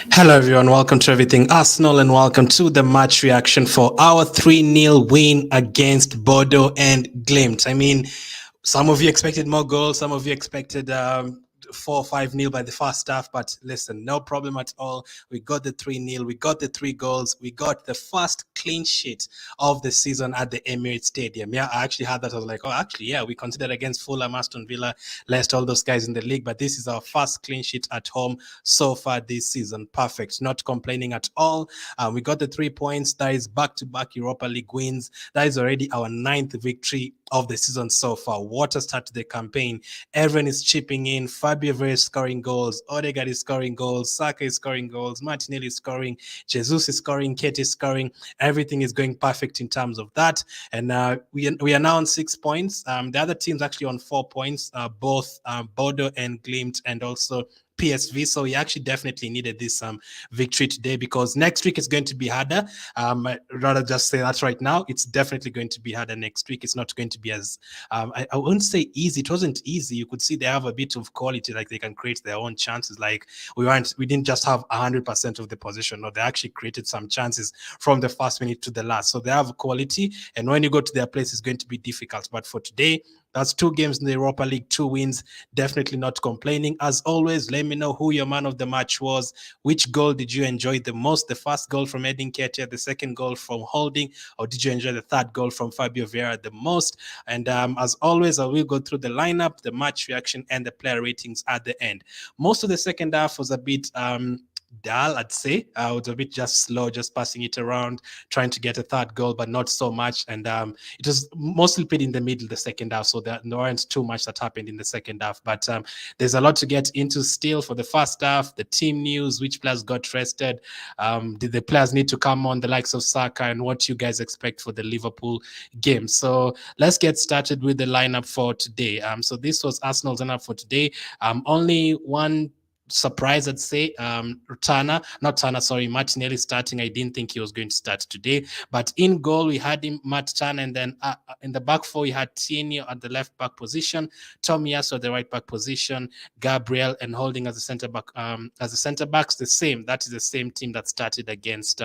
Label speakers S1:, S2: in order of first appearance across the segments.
S1: Hello, everyone. Welcome to Everything Arsenal and welcome to the match reaction for our 3-0 win against BODO and GLIMT. I mean, some of you expected more goals, some of you expected 4 or 5-0 by the first half, but listen, no problem at all. We got the 3-0, we got the 3 goals, we got the first clean sheet of the season at the Emirates Stadium. Yeah, I actually had that. I was like, oh, actually, yeah, we considered against Fulham, Aston Villa, Leicester, all those guys in the league, but this is our first clean sheet at home so far this season. Perfect. Not complaining at all. We got the 3 points. That is back-to-back Europa League wins. That is already our 9th victory of the season so far. What a start to the campaign. Everyone is chipping in. Fabio Vieira is scoring goals. Odegaard is scoring goals. Saka is scoring goals. Martinelli is scoring. Jesus is scoring. Nketiah is scoring. Everything is going perfect in terms of that. And we are now on 6 points. The other team's actually on 4 points, both BODO and GLIMT, and also PSV. So we actually definitely needed this victory today, because next week is going to be harder. I'd rather just say that right now. It's definitely going to be harder next week. It's not going to be as I wouldn't say easy. It wasn't easy. You could see they have a bit of quality, like they can create their own chances. Like we didn't just have 100% of the possession. No, they actually created some chances from the first minute to the last. So they have quality, and when you go to their place, it's going to be difficult. But for today, that's 2 games in the Europa League, 2 wins. Definitely not complaining. As always, let me know who your man of the match was. Which goal did you enjoy the most? The first goal from Nketiah, the second goal from Holding, or did you enjoy the third goal from Fabio Vieira the most? And as always, I will go through the lineup, the match reaction, and the player ratings at the end. Most of the second half was a bit dull, I'd say. It was a bit just slow, just passing it around, trying to get a third goal, but not so much. And it was mostly played in the middle, the second half, so there weren't too much that happened in the second half. But there's a lot to get into still for the first half. The team news, which players got rested, did the players need to come on, the likes of Saka, and what you guys expect for the Liverpool game. So let's get started with the lineup for today. So this was Arsenal's lineup for today. Only one surprise, I'd say. Martinelli starting. I didn't think he was going to start today. But in goal, we had him, Matt Turner, and then in the back four, we had Tierney at the left back position, Tomiyasu at the right back position, Gabriel and Holding as a centre back. As the centre backs, the same. That is the same team that started against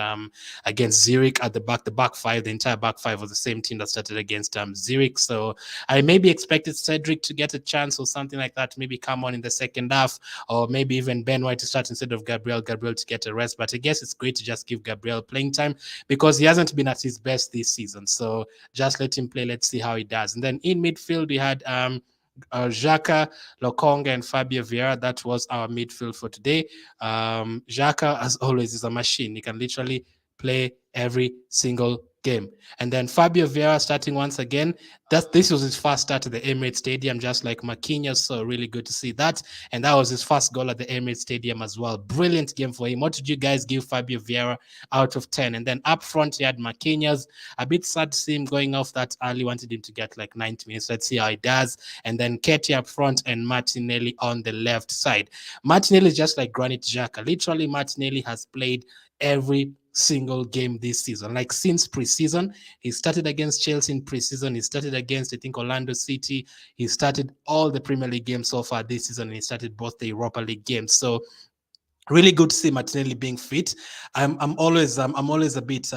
S1: Zurich at the back. The back five, the entire back five was the same team that started against Zurich. So I maybe expected Cedric to get a chance or something like that, maybe come on in the second half, or maybe even Ben White to start instead of Gabriel to get a rest. But I guess it's great to just give Gabriel playing time, because he hasn't been at his best this season. So just let him play. Let's see how he does. And then in midfield, we had Xhaka, Lokonga, and Fabio Vieira. That was our midfield for today. Xhaka, as always, is a machine. He can literally play every single game. And then Fabio Vieira starting once again. This was his first start at the Emirates Stadium, just like Marquinhos. So really good to see that. And that was his first goal at the Emirates Stadium as well. Brilliant game for him. What did you guys give Fabio Vieira out of 10? And then up front, he had Marquinhos. A bit sad to see him going off that early. Wanted him to get like 90 minutes. Let's see how he does. And then Nketiah up front and Martinelli on the left side. Martinelli is just like Granit Xhaka. Literally, Martinelli has played every single game this season, like since preseason. He started against Chelsea in preseason. He started against, I think, Orlando City. He started all the Premier League games so far this season, and he started both the Europa League games. So really good to see Martinelli being fit. I'm always a bit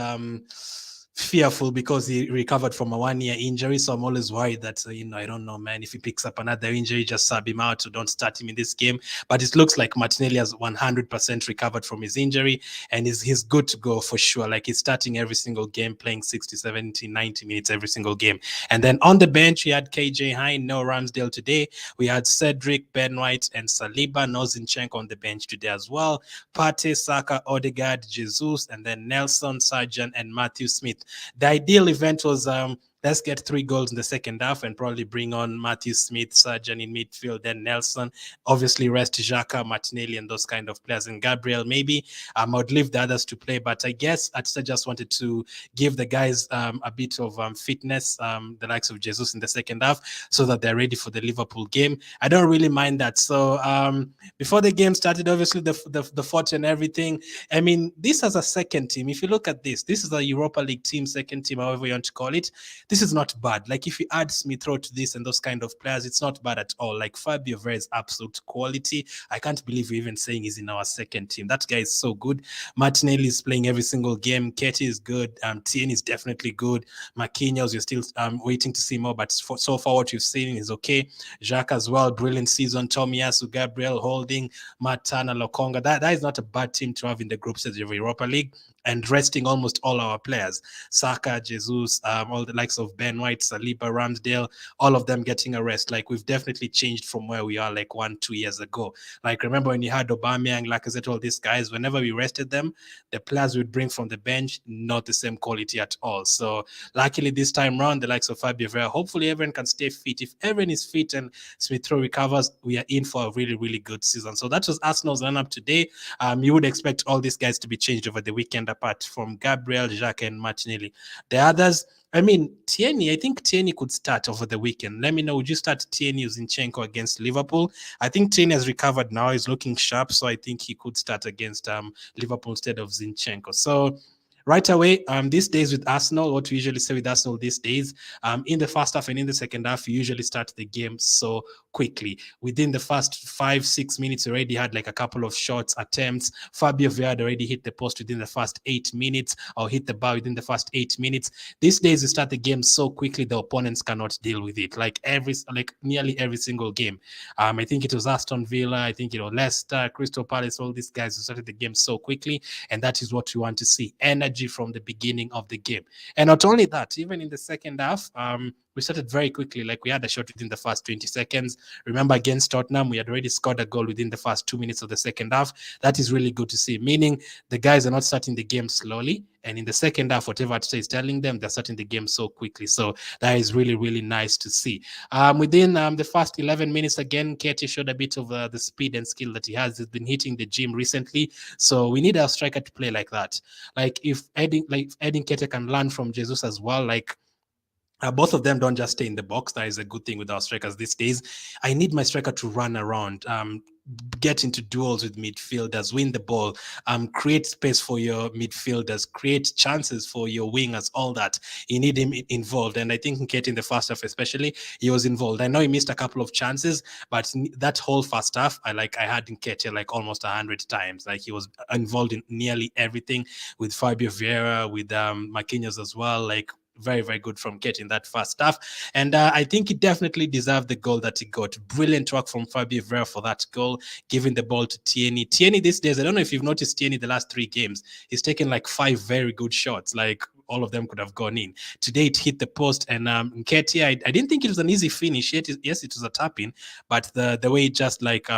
S1: fearful, because he recovered from a 1-year injury. So I'm always worried that, I don't know, man, if he picks up another injury, just sub him out or don't start him in this game. But it looks like Martinelli has 100% recovered from his injury, and he's good to go for sure. Like, he's starting every single game, playing 60, 70, 90 minutes every single game. And then on the bench, we had KJ Hine, no Ramsdale today. We had Cedric, Ben White, and Saliba, no Zinchenko on the bench today as well. Partey, Saka, Odegaard, Jesus, and then Nelson, Sargent, and Matthew Smith. The ideal event was let's get 3 goals in the second half and probably bring on Matthew Smith, Sargent in midfield, then Nelson. Obviously, rest Xhaka, Martinelli, and those kind of players. And Gabriel, maybe I would leave the others to play. But I guess Arteta just wanted to give the guys a bit of fitness, the likes of Jesus in the second half, so that they're ready for the Liverpool game. I don't really mind that. So before the game started, obviously the fort and everything. I mean, this as a second team, if you look at this is a Europa League team, second team, however you want to call it. this is not bad. Like if you add Smith Rowe to this and those kind of players, it's not bad at all. Like Fabio Vieira is absolute quality. I can't believe we're even saying he's in our second team. That guy is so good. Martinelli is playing every single game. Nketiah is good. Tien is definitely good. Marquinhos, you're still waiting to see more, but so far what you've seen is okay. Jacques as well, brilliant season. Tomiyasu, Gabriel, Holding, Matana, Lokonga. That is not a bad team to have in the group stage of Europa League, and resting almost all our players. Saka, Jesus, all the likes of Ben White, Saliba, Ramsdale, all of them getting a rest. Like we've definitely changed from where we are like 1-2 years ago. Like remember when you had Aubameyang, Lacazette, all these guys, whenever we rested them, the players would bring from the bench, not the same quality at all. So luckily this time around, the likes of Fabio Vieira, hopefully everyone can stay fit. If everyone is fit and Smith Rowe recovers, we are in for a really, really good season. So that was Arsenal's lineup today. You would expect all these guys to be changed over the weekend, apart from Gabriel, Jacques, and Martinelli. The others, I mean, Tierney, I think Tierney could start over the weekend. Let me know, would you start Tierney Zinchenko against Liverpool? I think Tierney has recovered now. He's looking sharp, so I think he could start against Liverpool instead of Zinchenko. So right away, these days with Arsenal, what we usually say with Arsenal these days, in the first half and in the second half, you usually start the game so quickly. Within the first 5-6 minutes, already had like a couple of shots, attempts. Fabio Vieira already hit the post within the first 8 minutes, or hit the bar within the first 8 minutes. These days, you start the game so quickly, the opponents cannot deal with it. Like nearly every single game. I think it was Aston Villa, I think Leicester, Crystal Palace, all these guys who started the game so quickly, and that is what we want to see. Energy from the beginning of the game. And not only that, even in the second half, we started very quickly. Like we had a shot within the first 20 seconds. Remember against Tottenham, we had already scored a goal within the first 2 minutes of the second half. That is really good to see, meaning the guys are not starting the game slowly. And in the second half, whatever Arteta is telling them, they're starting the game so quickly. So that is really, really nice to see. Within the first 11 minutes, again, Nketiah showed a bit of the speed and skill that he has. He's been hitting the gym recently. So we need our striker to play like that. Like if Eddie Nketiah can learn from Jesus as well, like both of them don't just stay in the box. That is a good thing with our strikers these days. I need my striker to run around, get into duels with midfielders, win the ball, create space for your midfielders, create chances for your wingers, all that. You need him involved. And I think Nketiah in the first half especially, he was involved. I know he missed a couple of chances, but that whole first half, I had Nketiah like almost 100 times. Like he was involved in nearly everything, with Fabio Vieira, with Marquinhos as well. Like very, very good from getting that first half. And I think he definitely deserved the goal that he got. Brilliant work from Fabio Vieira for that goal, giving the ball to Tierney. Tierney these days, I don't know if you've noticed Tierney the last 3 games, he's taken like 5 very good shots. Like all of them could have gone in. Today it hit the post, and Nketiah, I didn't think it was an easy finish. Yes, it was a tap-in, but the way it just like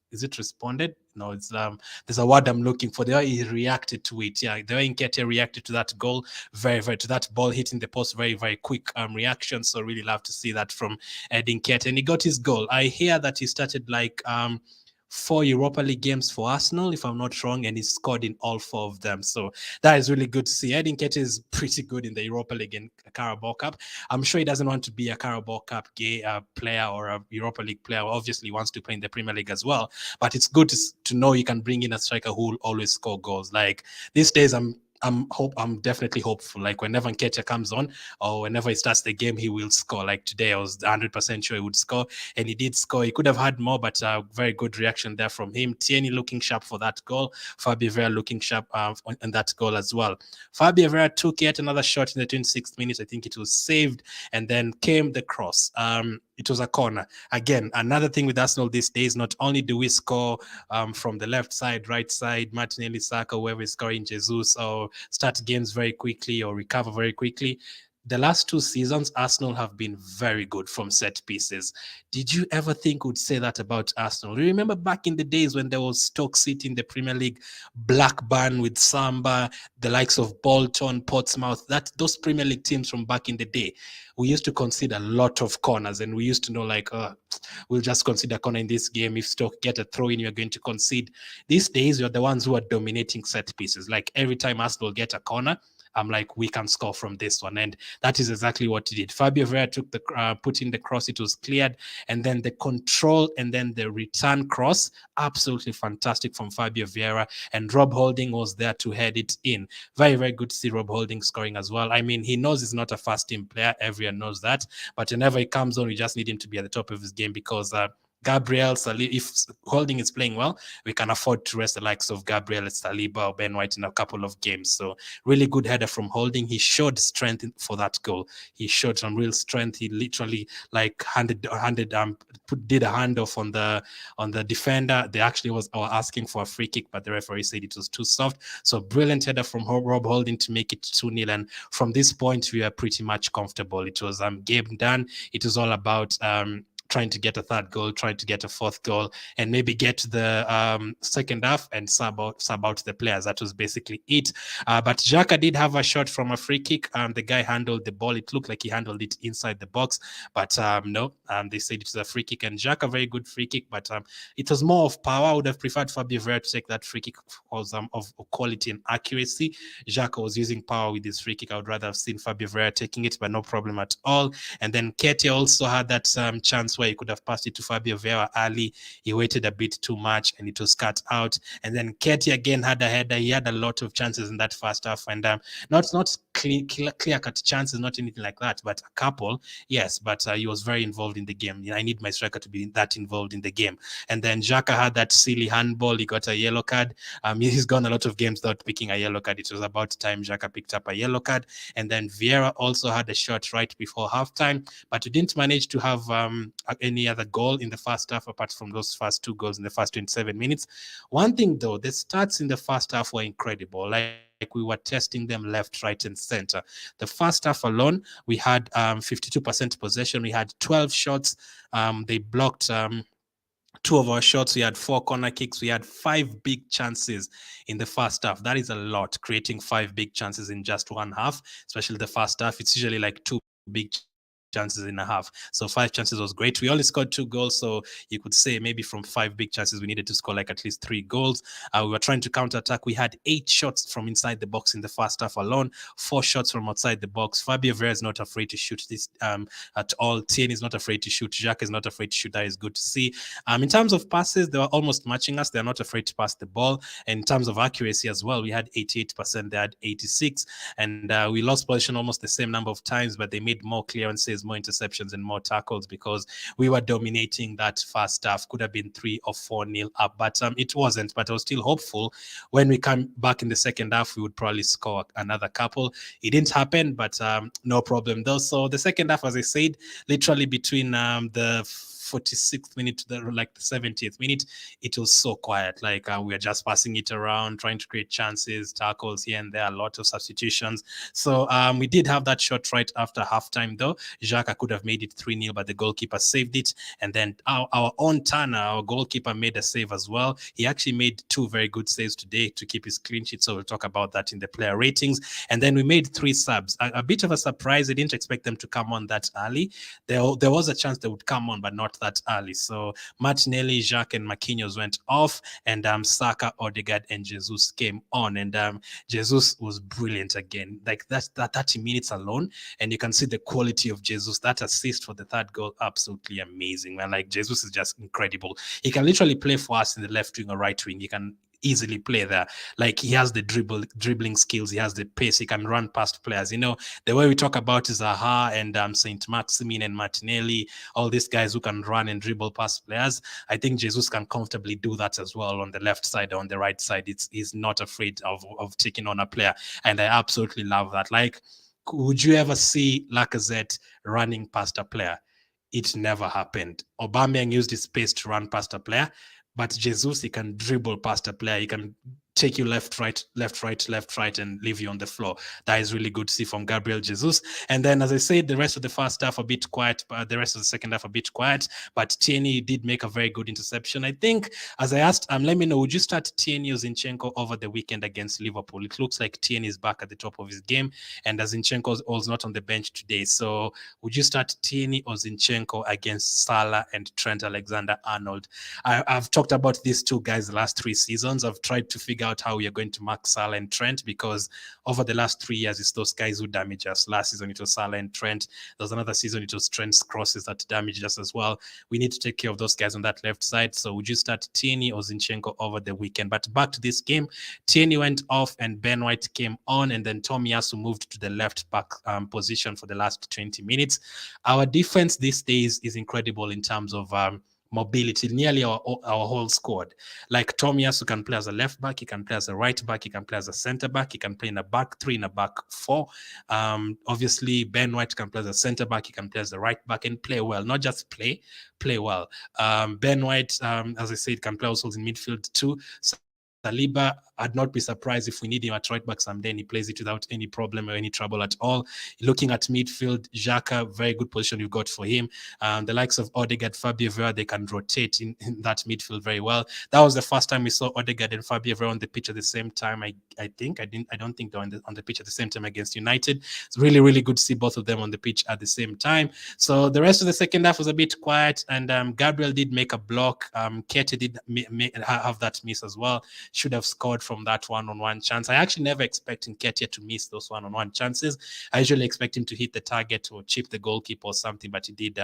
S1: is it responded? No, it's there's a word I'm looking for. The way he reacted to it, yeah, the way Nketiah reacted to that goal, very, very, to that ball hitting the post, very, very quick reaction. So really love to see that from Nketiah, and he got his goal. I hear that he started like 4 Europa League games for Arsenal, if I'm not wrong, and he scored in all 4 of them. So that is really good to see. Nketiah is pretty good in the Europa League and Carabao Cup. I'm sure he doesn't want to be a Carabao Cup player or a Europa League player. Obviously, he wants to play in the Premier League as well. But it's good to know you can bring in a striker who will always score goals. Like these days, I'm definitely hopeful. Like whenever Nketiah comes on, or whenever he starts the game, he will score. Like today, I was 100% sure he would score, and he did score. He could have had more, but very good reaction there from him. Tierney looking sharp for that goal. Fabio Vieira looking sharp on that goal as well. Fabio Vieira took yet another shot in the 26th minute. I think it was saved, and then came the cross. It was a corner. Again, another thing with Arsenal these days, not only do we score from the left side, right side, Martinelli, Saka, whoever is scoring, Jesus, or start games very quickly or recover very quickly. The last 2 seasons, Arsenal have been very good from set pieces. Did you ever think we'd say that about Arsenal? You remember back in the days when there was Stoke City in the Premier League, Blackburn with Samba, the likes of Bolton, Portsmouth, those Premier League teams from back in the day, we used to concede a lot of corners, and we used to know like, we'll just concede a corner in this game. If Stoke get a throw in, you're going to concede. These days, you're the ones who are dominating set pieces. Like every time Arsenal get a corner, I'm like, we can score from this one. And that is exactly what he did. Fabio Vieira took the put in the cross, it was cleared, and then the control and then the return cross, absolutely fantastic from Fabio Vieira, and Rob Holding was there to head it in. Very, very good to see Rob Holding scoring as well. I mean, he knows he's not a first team player, everyone knows that, but whenever he comes on, we just need him to be at the top of his game, because Gabriel, if Holding is playing well, we can afford to rest the likes of Gabriel, Saliba, or Ben White in a couple of games. So really good header from Holding. He showed strength for that goal. He showed some real strength. He literally like did a handoff on the defender. They actually were asking for a free kick, but the referee said it was too soft. So brilliant header from Rob Holding to make it 2-0. And from this point, we are pretty much comfortable. It was game done. It was all about trying to get a third goal, trying to get a fourth goal, and maybe get to the second half and sub out the players. That was basically it. But Xhaka did have a shot from a free kick. The guy handled the ball. It looked like he handled it inside the box, but no, they said it was a free kick. And Xhaka, very good free kick, but it was more of power. I would have preferred Fabio Vieira to take that free kick because of quality and accuracy. Xhaka was using power with his free kick. I would rather have seen Fabio Vieira taking it, but no problem at all. And then Nketiah also had that chance where he could have passed it to Fabio Vieira early. He waited a bit too much and it was cut out. And then Nketiah again had a header. He had a lot of chances in that first half, and not clear-cut chances, not anything like that, but a couple, yes. But he was very involved in the game. I need my striker to be that involved in the game. And then Xhaka had that silly handball. He got a yellow card. He's gone a lot of games without picking a yellow card. It was about time Xhaka picked up a yellow card. And then Vieira also had a shot right before halftime, but we didn't manage to have any other goal in the first half apart from those first two goals in the first 27 minutes. One thing though, the stats in the first half were incredible. Like we were testing them left, right, and center. The first half alone, we had 52% possession. We had 12 shots. They blocked 2 of our shots. We had 4 corner kicks. We had 5 big chances in the first half. That is a lot, creating 5 big chances in just one half, especially the first half. It's usually like 2 big chances in a half. So 5 chances was great. We only scored 2 goals. So you could say maybe from 5 big chances, we needed to score like at least 3 goals. We were trying to counter-attack. We had 8 shots from inside the box in the first half alone, 4 shots from outside the box. Fabio Vieira is not afraid to shoot this at all. Tierney is not afraid to shoot. Xhaka is not afraid to shoot. That is good to see. In terms of passes, they were almost matching us. They're not afraid to pass the ball. And in terms of accuracy as well, we had 88%. They had 86%. And we lost possession almost the same number of times, but they made more clearances, more interceptions, and more tackles because we were dominating that first half. Could have been 3 or 4-0 up, but it wasn't. But I was still hopeful when we come back in the second half, we would probably score another couple. It didn't happen, but no problem though. So the second half, as I said, literally between the 46th minute to the 70th minute, it was so quiet. Like we were just passing it around, trying to create chances, tackles here and there, a lot of substitutions. So we did have that shot right after halftime though. Xhaka could have made it 3-0, but the goalkeeper saved it. And then our own Turner, our goalkeeper, made a save as well. He actually made 2 very good saves today to keep his clean sheet. So we'll talk about that in the player ratings. And then we made 3 subs. A bit of a surprise. I didn't expect them to come on that early. There was a chance they would come on, but not that early. So Martinelli, Jacques, and Marquinhos went off, and Saka, Odegaard, and Jesus came on. And Jesus was brilliant again. Like that 30 minutes alone, and you can see the quality of Jesus. That assist for the 3rd goal, absolutely amazing, man. Like Jesus is just incredible. He can literally play for us in the left wing or right wing. He can easily play there. Like he has the dribbling skills, he has the pace, he can run past players. You know, the way we talk about Zaha and Saint Maximin and Martinelli, all these guys who can run and dribble past players. I think Jesus can comfortably do that as well on the left side or on the right side. He's not afraid of taking on a player, and I absolutely love that. Like, would you ever see Lacazette running past a player? It never happened. Aubameyang used his pace to run past a player, but Jesus, he can dribble past a player. He can take you left, right, and leave you on the floor. That is really good to see from Gabriel Jesus. And then, as I said, the rest of the first half a bit quiet, but the rest of the second half a bit quiet. But Tierney did make a very good interception. I think, as I asked, let me know, would you start Tierney or Zinchenko over the weekend against Liverpool? It looks like Tierney is back at the top of his game, and Zinchenko was not on the bench today. So would you start Tierney or Zinchenko against Salah and Trent Alexander-Arnold? I've talked about these 2 guys the last 3 seasons. I've tried to figure out how we are going to mark Salah and Trent, because over the last 3 years, it's those guys who damage us. Last season, it was Salah and Trent. There was another season, it was Trent's crosses that damaged us as well. We need to take care of those guys on that left side. So would you start Tierney or Zinchenko over the weekend? But back to this game, Tierney went off and Ben White came on, and then Tomiyasu moved to the left back position for the last 20 minutes. Our defense these days is incredible in terms of mobility, nearly our whole squad. Like Tomiyasu can play as a left back, he can play as a right back, he can play as a center back, he can play in a back three, in a back four. Obviously, Ben White can play as a center back, he can play as a right back and play well, not just play well. Ben White, as I said, can play also in midfield too. Saliba, I'd not be surprised if we need him at right back someday and he plays it without any problem or any trouble at all. Looking at midfield, Xhaka, very good position you've got for him. The likes of Odegaard, Fabio Vieira, they can rotate in that midfield very well. That was the first time we saw Odegaard and Fabio Vieira on the pitch at the same time. I don't think they're on the pitch at the same time against United. It's really, really good to see both of them on the pitch at the same time. So the rest of the second half was a bit quiet, and Gabriel did make a block. Nketiah did have that miss as well. Should have scored from that one-on-one chance. I actually never expect Nketiah to miss those one-on-one chances. I usually expect him to hit the target or chip the goalkeeper or something, but he did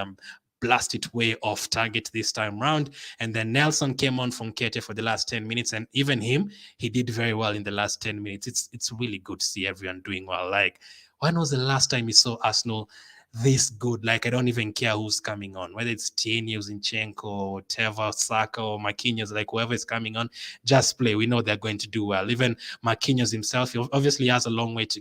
S1: blast it way off target this time round. And then Nelson came on from Nketiah for the last 10 minutes, and even him, he did very well in the last 10 minutes. It's really good to see everyone doing well. Like, when was the last time you saw Arsenal this good? Like, I don't even care who's coming on, whether it's Tierney, Zinchenko, or Teva, Saka, or Marquinhos, like whoever is coming on, just play. We know they're going to do well. Even Marquinhos himself, he obviously has a long way to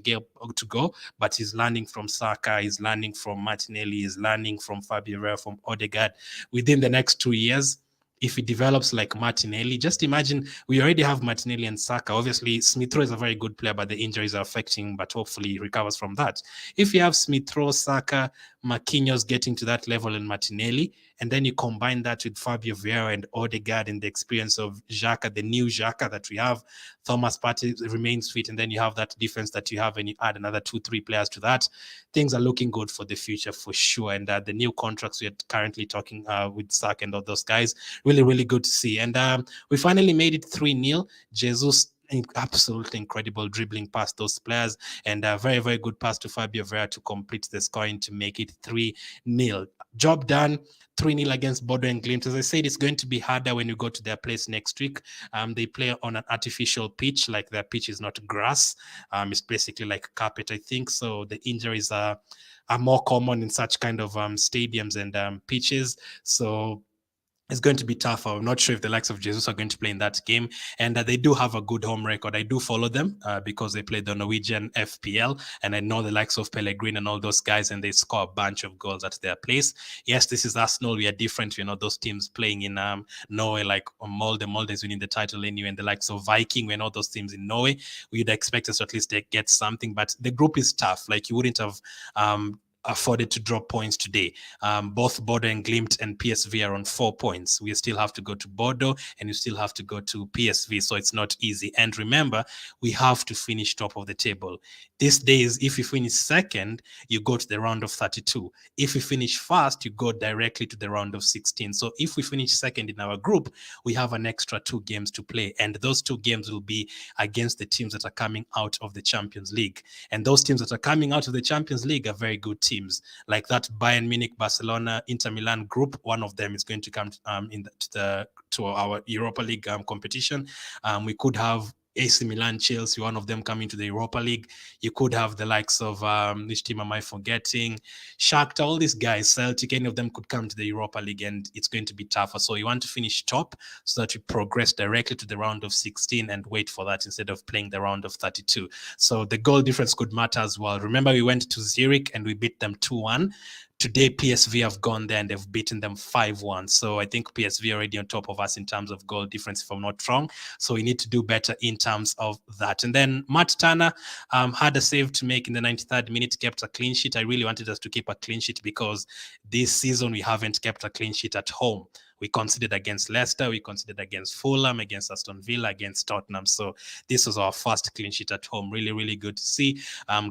S1: go, but he's learning from Saka, he's learning from Martinelli, he's learning from Fabio Vieira, from Odegaard. Within the next 2 years, if he develops like Martinelli, just imagine, we already have Martinelli and Saka. Obviously, Smith Rowe is a very good player, but the injuries are affecting him, but hopefully he recovers from that. If you have Smith Rowe, Saka, Marquinhos getting to that level in Martinelli, and then you combine that with Fabio Vieira and Odegaard and the experience of Xhaka, the new Xhaka that we have, Thomas Partey remains fit, and then you have that defense that you have, and you add another 2-3 players to that, things are looking good for the future for sure. And the new contracts we are currently talking with Saka and all those guys, really, really good to see. And we finally made it 3-0. Jesus, absolutely incredible dribbling past those players, and a very, very good pass to Fabio Vieira to complete the scoring to make it 3-0. Job done. 3-0 against BODO and GLIMT. As I said, it's going to be harder when you go to their place next week. They play on an artificial pitch, like their pitch is not grass. It's basically like carpet, I think. So the injuries are more common in such kind of stadiums and pitches. So it's going to be tough. I'm not sure if the likes of Jesus are going to play in that game. And they do have a good home record. I do follow them because they play the Norwegian FPL. And I know the likes of Pellegrini and all those guys, and they score a bunch of goals at their place. Yes, this is Arsenal. We are different. You know, those teams playing in Norway, like Molde. Molde is winning the title anyway. And the likes of Viking, we know those teams in Norway. We'd expect us to at least get something. But the group is tough. Like, you wouldn't have afforded to drop points today. Both BODO and GLIMT and PSV are on 4 points. We still have to go to BODO, and you still have to go to PSV, so it's not easy. And remember, we have to finish top of the table. These days, if you finish second, you go to the round of 32. If you finish first, you go directly to the round of 16. So if we finish second in our group, we have an extra 2 games to play, and those 2 games will be against the teams that are coming out of the Champions League. And those teams that are coming out of the Champions League are very good teams, like that Bayern Munich, Barcelona, Inter Milan group. One of them is going to come to our Europa League competition. We could have AC Milan, Chelsea, one of them coming to the Europa League. You could have the likes of, which team am I forgetting? Shakhtar, all these guys, Celtic, any of them could come to the Europa League, and it's going to be tougher. So you want to finish top so that you progress directly to the round of 16 and wait for that instead of playing the round of 32. So the goal difference could matter as well. Remember, we went to Zurich and we beat them 2-1. Today, PSV have gone there and they've beaten them 5-1. So I think PSV are already on top of us in terms of goal difference, if I'm not wrong. So we need to do better in terms of that. And then Matt Turner had a save to make in the 93rd minute, kept a clean sheet. I really wanted us to keep a clean sheet because this season we haven't kept a clean sheet at home. We conceded against Leicester, we conceded against Fulham, against Aston Villa, against Tottenham. So this was our first clean sheet at home. Really, really good to see.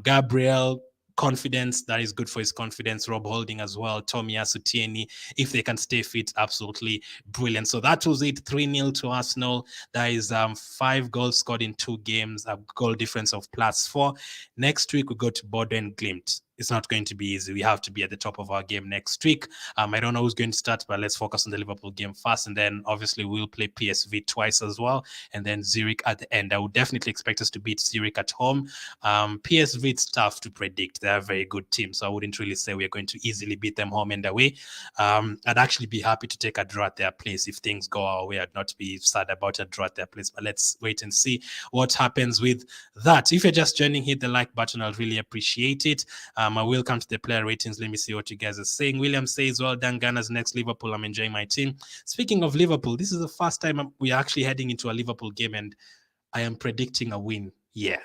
S1: Gabriel confidence. That is good for his confidence. Rob Holding as well. Tomiyasu, Tierney, if they can stay fit, absolutely brilliant. So that was it, 3-0 to Arsenal. That is 5 goals scored in 2 games, a goal difference of +4. Next week, we go to BODO and GLIMT. It's not going to be easy. We have to be at the top of our game next week. I don't know who's going to start, but let's focus on the Liverpool game first. And then obviously we'll play PSV twice as well. And then Zurich at the end. I would definitely expect us to beat Zurich at home. PSV, it's tough to predict. They're a very good team. So I wouldn't really say we're going to easily beat them home and away. I'd actually be happy to take a draw at their place if things go our way. I'd not be sad about a draw at their place. But let's wait and see what happens with that. If you're just joining, hit the like button. I'll really appreciate it. I will come to the player ratings. Let me see what you guys are saying. William says, well done, Ghana's next Liverpool. I'm enjoying my team. Speaking of Liverpool, this is the first time we are actually heading into a Liverpool game, and I am predicting a win. Yeah.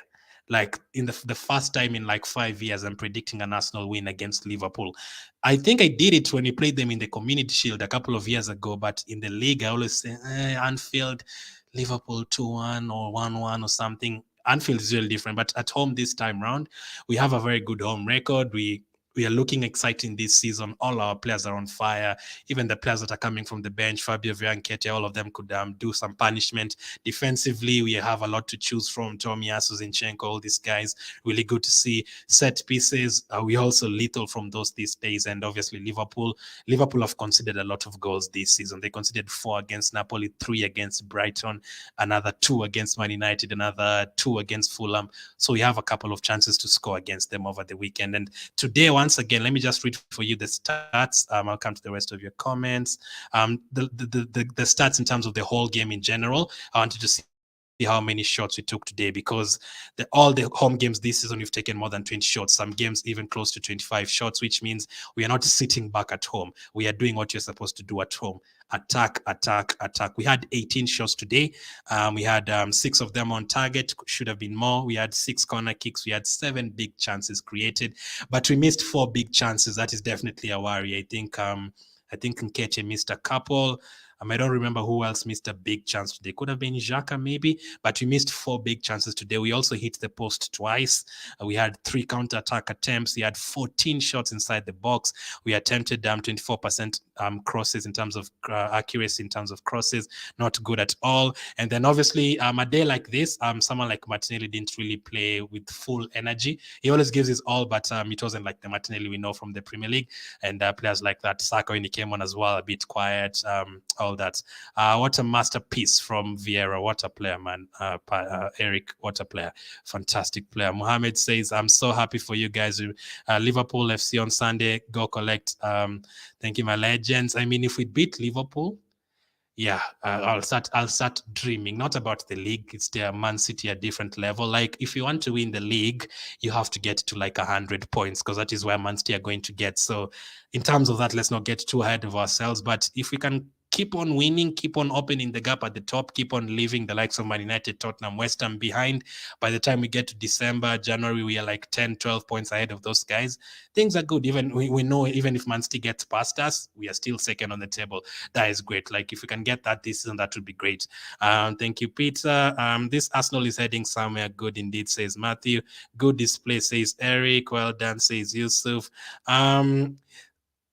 S1: Like in the first time in like 5 years, I'm predicting an Arsenal win against Liverpool. I think I did it when we played them in the Community Shield a couple of years ago, but in the league, I always say, Anfield, Liverpool 2-1 or 1-1 or something. Anfield is really different, but at home this time round, we have a very good home record. We are looking exciting this season. All our players are on fire. Even the players that are coming from the bench, Fabio Vieira, Nketiah, all of them could do some punishment. Defensively, we have a lot to choose from. Tomiyasu, Zinchenko, all these guys. Really good to see. Set pieces, we also lethal from these days. And obviously, Liverpool have conceded a lot of goals this season. They conceded 4 against Napoli, 3 against Brighton, another 2 against Man United, another 2 against Fulham. So we have a couple of chances to score against them over the weekend. And today, once again, let me just read for you the stats. I'll come to the rest of your comments. The stats in terms of the whole game in general. I wanted to see how many shots we took today, because all the home games this season, we've taken more than 20 shots, some games even close to 25 shots, which means we are not sitting back at home. We are doing what you're supposed to do at home. Attack, attack, attack. We had 18 shots today. We had 6 of them on target. Should have been more. We had 6 corner kicks. We had 7 big chances created, but we missed 4 big chances. That is definitely a worry. I think Nketiah missed a couple. I don't remember who else missed a big chance today. Could have been Xhaka maybe, but we missed 4 big chances today. We also hit the post twice. We had 3 counter-attack attempts. We had 14 shots inside the box. We attempted 24% crosses in terms of accuracy, in terms of crosses. Not good at all. And then obviously a day like this, someone like Martinelli didn't really play with full energy. He always gives his all, but it wasn't like the Martinelli we know from the Premier League. And players like that, Saka, when he came on as well, a bit quiet, all that. What a masterpiece from Vieira. What a player, man. Eric, what a player. Fantastic player. Mohammed says, I'm so happy for you guys. Liverpool FC on Sunday. Go collect. Thank you, my legends. I mean, if we beat Liverpool, yeah, I'll start dreaming, not about the league. It's their Man City at a different level. Like, if you want to win the league, you have to get to like 100 points, because that is where Man City are going to get. So in terms of that, let's not get too ahead of ourselves. But if we can keep on winning, keep on opening the gap at the top, keep on leaving the likes of Man United, Tottenham, West Ham behind, by the time we get to December, January, we are like 10, 12 points ahead of those guys. Things are good. Even we know, even if Man City gets past us, we are still second on the table. That is great. Like, if we can get that this season, that would be great. Thank you, Peter. This Arsenal is heading somewhere good indeed, says Matthew. Good display, says Eric. Well done, says Yusuf.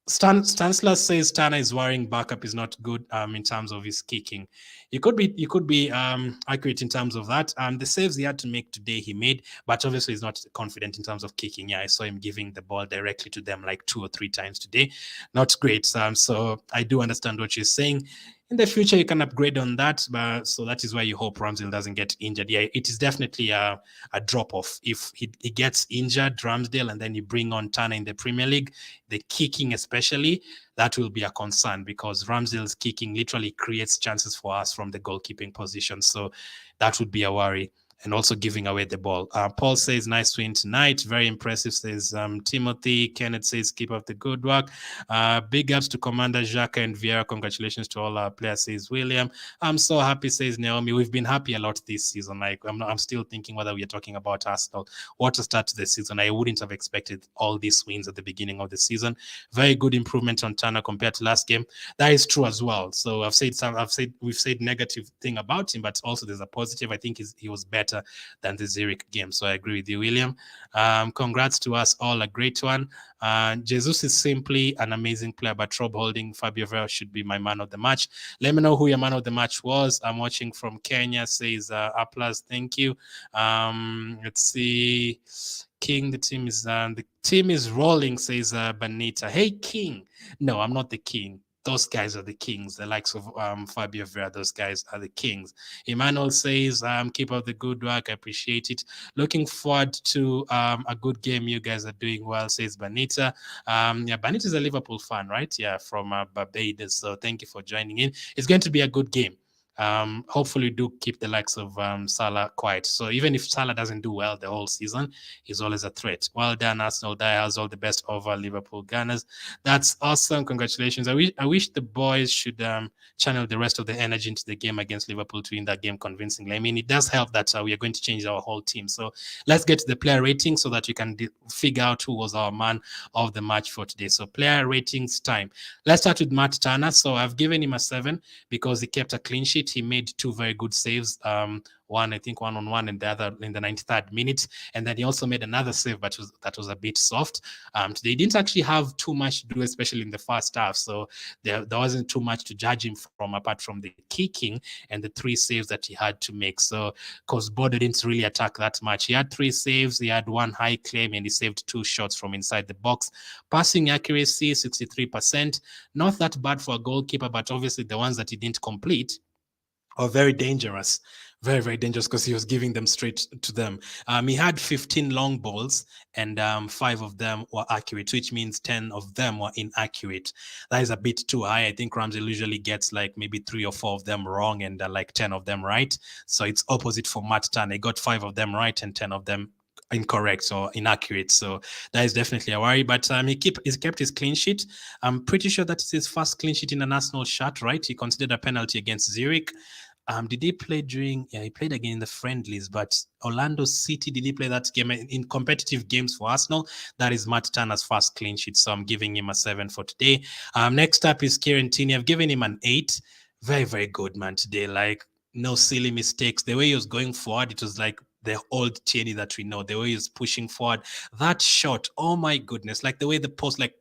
S1: Stanislas says Tana is worrying backup is not good in terms of his kicking. You could be accurate in terms of that. The saves he had to make today, he made, but obviously he's not confident in terms of kicking. Yeah, I saw him giving the ball directly to them like 2 or 3 times today. Not great. So I do understand what you're saying. In the future, you can upgrade on that, but so that is why you hope Ramsdale doesn't get injured. Yeah, it is definitely a drop-off. If he gets injured, Ramsdale, and then you bring on Turner in the Premier League, the kicking especially, that will be a concern, because Ramsdale's kicking literally creates chances for us from the goalkeeping position. So that would be a worry. And also giving away the ball. Paul says, nice win tonight. Very impressive, says Timothy. Kenneth says, keep up the good work. Big ups to Commander Xhaka and Vieira. Congratulations to all our players, says William. I'm so happy, says Naomi. We've been happy a lot this season. Like, I'm still thinking whether we are talking about Arsenal. What a start to the season. I wouldn't have expected all these wins at the beginning of the season. Very good improvement on Turner compared to last game. That is true as well. So we've said negative thing about him, but also there's a positive. I think he was better better than the Zurich game. So I agree with you, William. Congrats to us all, a great one. Jesus is simply an amazing player, but Rob Holding, Fabio Vieira should be my man of the match. Let me know who your man of the match was. I'm watching from Kenya, says Aplas, thank you. Let's see. King, the team is rolling, says Benita. Hey, King. No, I'm not the king. Those guys are the kings. The likes of Fabio Vieira, those guys are the kings. Emmanuel says, keep up the good work. I appreciate it. Looking forward to a good game. You guys are doing well, says Benita. Yeah, Benita is a Liverpool fan, right? Yeah, from Barbados. So thank you for joining in. It's going to be a good game. Hopefully do keep the likes of Salah quiet. So even if Salah doesn't do well the whole season, he's always a threat. Well done, Arsenal. Has all the best over Liverpool Gunners. That's awesome. Congratulations. I wish the boys should channel the rest of the energy into the game against Liverpool to win that game convincingly. I mean, it does help that we are going to change our whole team. So let's get to the player rating so that you can figure out who was our man of the match for today. So player ratings time. Let's start with Matt Turner. So I've given him a 7 because he kept a clean sheet. He made 2 very good saves. One, I think, 1-on-1, and the other in the 93rd minute. And then he also made another save, but that was a bit soft. They didn't actually have too much to do, especially in the first half. So there wasn't too much to judge him from, apart from the kicking and the 3 saves that he had to make. So, because BODO didn't really attack that much. He had 3 saves, he had 1 high claim, and he saved 2 shots from inside the box. Passing accuracy, 63%. Not that bad for a goalkeeper, but obviously the ones that he didn't complete are very dangerous. Very, very dangerous because he was giving them straight to them. He had 15 long balls and 5 of them were accurate, which means 10 of them were inaccurate. That is a bit too high. I think Ramsey usually gets like maybe 3 or 4 of them wrong and like 10 of them right. So it's opposite for Matt Turner. He got 5 of them right and 10 of them incorrect or inaccurate. So that is definitely a worry. But he kept his clean sheet. I'm pretty sure that is his first clean sheet in an Arsenal shirt, right? He considered a penalty against Zurich. Did he play during? Yeah, he played again in the friendlies, but Orlando City, did he play that game in competitive games for Arsenal? That is Matt Turner's first clean sheet, so I'm giving him a 7 for today. Next up is Kieran Tierney. I've given him an 8. Very, very good man today. Like, no silly mistakes. The way he was going forward, it was like the old Tierney that we know. The way he was pushing forward, that shot, oh my goodness! Like the way the post, like.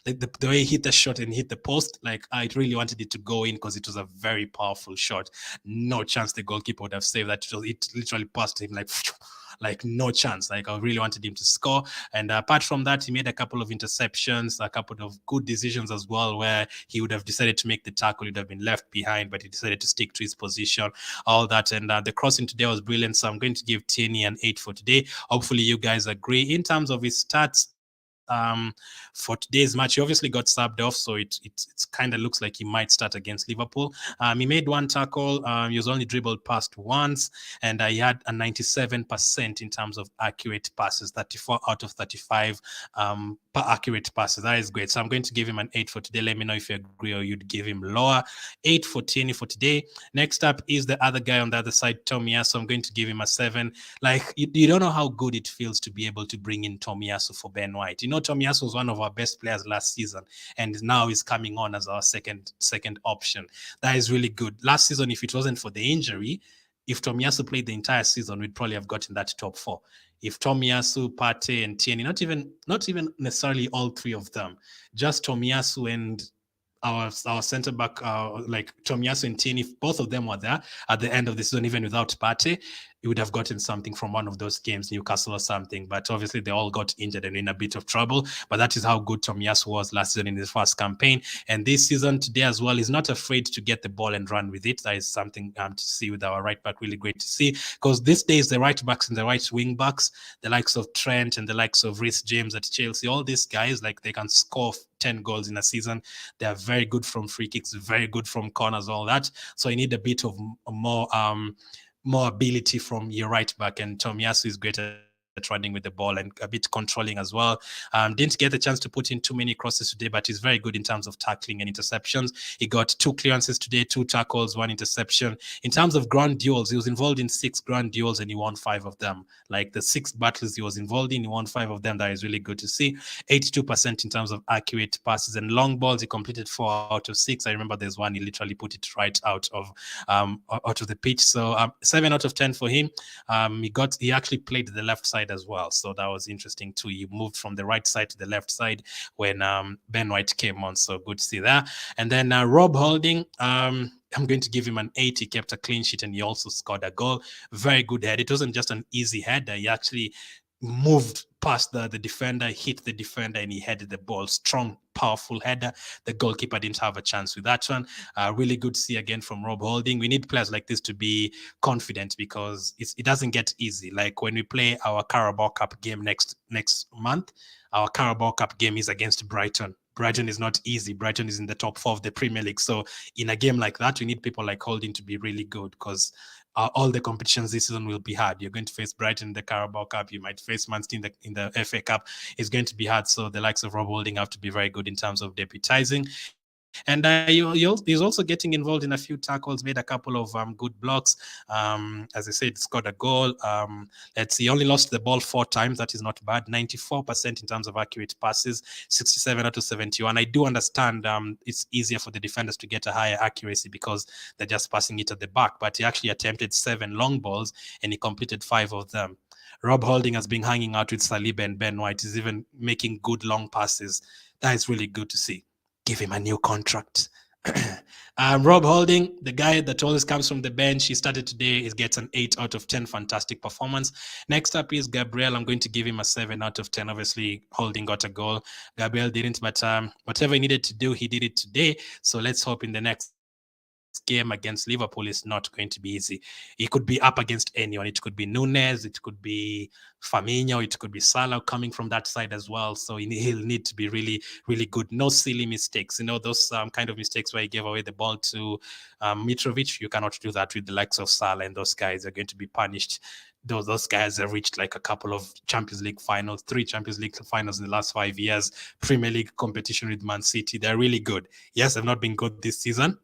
S1: Like the way he hit the shot and hit the post, like I really wanted it to go in because it was a very powerful shot. No chance the goalkeeper would have saved that. It literally passed him like no chance. Like I really wanted him to score. And apart from that, he made a couple of interceptions, a couple of good decisions as well, where he would have decided to make the tackle, he'd have been left behind, but he decided to stick to his position, all that. And the crossing today was brilliant. So I'm going to give Tierney an 8 for today. Hopefully you guys agree. In terms of his stats, for today's match, he obviously got subbed off, so it kind of looks like he might start against Liverpool. He made 1 tackle. He was only dribbled past once, and he had a 97% in terms of accurate passes, 34 out of 35 accurate passes. That is great. So I'm going to give him an 8 for today. Let me know if you agree or you'd give him lower. 8 for Tierney for today. Next up is the other guy on the other side, Tomiyasu. I'm going to give him a 7. Like, you don't know how good it feels to be able to bring in Tomiyasu for Ben White. You know, Tomiyasu was one of our best players last season, and now he's coming on as our second option. That is really good. Last season, if it wasn't for the injury, if Tomiyasu played the entire season, we'd probably have gotten that top 4. If Tomiyasu, Partey, and Tierney, not even necessarily all 3 of them, just Tomiyasu and our center back, like Tomiyasu and Tierney, if both of them were there at the end of the season, even without Partey, you would have gotten something from one of those games, Newcastle or something. But obviously, they all got injured and in a bit of trouble. But that is how good Tomiyasu was last season in his first campaign. And this season today as well, he's not afraid to get the ball and run with it. That is something to see with our right back, really great to see. Because these days, the right backs and the right wing backs, the likes of Trent and the likes of Reece James at Chelsea, all these guys, like they can score 10 goals in a season. They are very good from free kicks, very good from corners, all that. So you need a bit of more ability from your right back, and Tomiyasu is great at running with the ball and a bit controlling as well. Didn't get the chance to put in too many crosses today, but he's very good in terms of tackling and interceptions. He got 2 clearances today, 2 tackles, 1 interception. In terms of ground duels, he was involved in 6 ground duels and he won 5 of them. Like the 6 battles he was involved in, he won 5 of them. That is really good to see. 82% in terms of accurate passes and long balls. He completed 4 out of 6. I remember there's one he literally put it right out of the pitch. So 7 out of 10 for him. He actually played the left side as well, so that was interesting too. He moved from the right side to the left side when Ben White came on, so good to see that. And then Rob Holding, I'm going to give him an 8. He kept a clean sheet and he also scored a goal. Very good head. It wasn't just an easy header. He actually moved past the defender, hit the defender, and he headed the ball. Strong, powerful header. The goalkeeper didn't have a chance with that one. Really good to see again from Rob Holding. We need players like this to be confident because it doesn't get easy. Like when we play our Carabao Cup game next month, our Carabao Cup game is against Brighton. Brighton is not easy. Brighton is in the top 4 of the Premier League. So in a game like that, we need people like Holding to be really good because all the competitions this season will be hard. You're going to face Brighton in the Carabao Cup. You might face Man City in the FA Cup. It's going to be hard. So the likes of Rob Holding have to be very good in terms of deputizing. And he's also getting involved in a few tackles, made a couple of good blocks. As I said, scored a goal. Let's see, he only lost the ball 4 times. That is not bad. 94% in terms of accurate passes, 67 out of 71. I do understand it's easier for the defenders to get a higher accuracy because they're just passing it at the back. But he actually attempted 7 long balls and he completed 5 of them. Rob Holding has been hanging out with Saliba and Ben White. He's even making good long passes. That is really good to see. Give him a new contract. Rob Holding, the guy that always comes from the bench, he started today. He gets an 8 out of 10. Fantastic performance. Next up is Gabriel. I'm going to give him a 7 out of 10. Obviously, Holding got a goal. Gabriel didn't, but whatever he needed to do, he did it today. So let's hope in the next game against Liverpool is not going to be easy. He could be up against anyone. It could be Nunes, it could be Firmino, it could be Salah coming from that side as well. So he'll need to be really, really good. No silly mistakes. Those kind of mistakes where he gave away the ball to Mitrovic. You cannot do that with the likes of Salah, and those guys are going to be punished. Those guys have reached like a couple of Champions League finals, 3 Champions League finals in the last 5 years, Premier League competition with Man City. They're really good. Yes, they've not been good this season,